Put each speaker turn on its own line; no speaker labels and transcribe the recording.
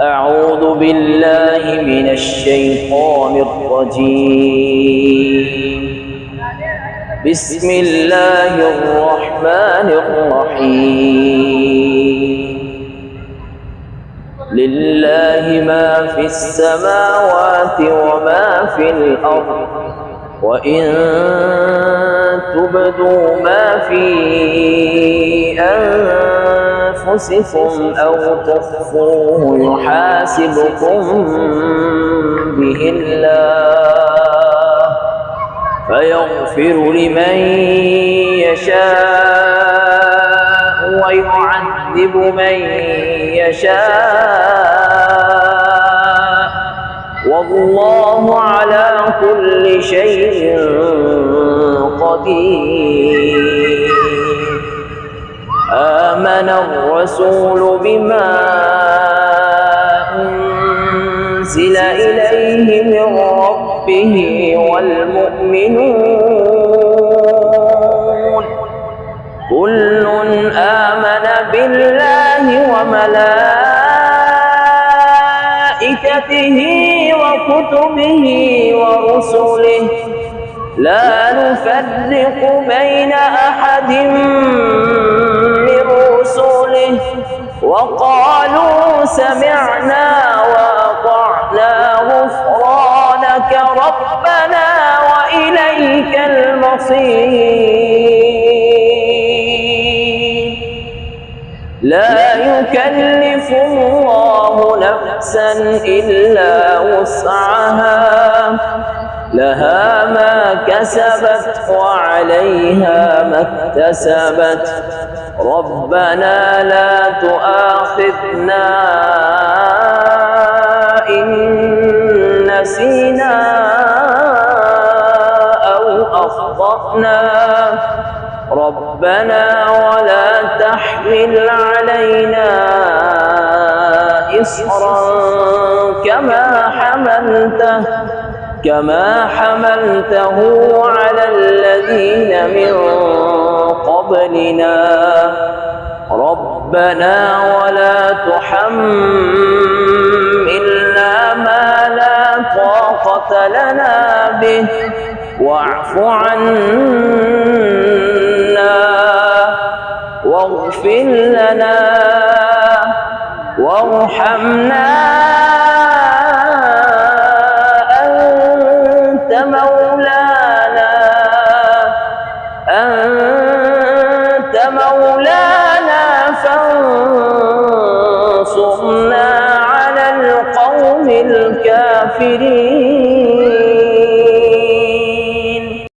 أعوذ بالله من الشيطان الرجيم. بسم الله الرحمن الرحيم. لله ما في السماوات وما في الأرض، وإن تبدوا ما في أنفسكم أو تخفوه يحاسبكم به الله، فيغفر لمن يشاء ويعذب من يشاء، والله على كل شيء قدير. آمن الرسول بما أنزل إليه من ربه والمؤمنون كل آمن بالله وملائكته وكتبه ورسله لا نفرق بين أحد من رسله، وقالوا سمعنا وأطعنا غفرانك ربنا وإليك المصير. لا يكلف الله نفسا إلا وسعها، لها ما كسبت وعليها ما اكتسبت. ربنا لا تؤاخذنا إن نسينا أو أخطأنا، ربنا ولا تحمل علينا إصرا كما حملته على الذين من قبلنا، ربنا ولا تحملنا ما لا طاقة لنا به، واعف عنا واغفر لنا وارحمنا، أنت مولانا فانصرنا على القوم الكافرين.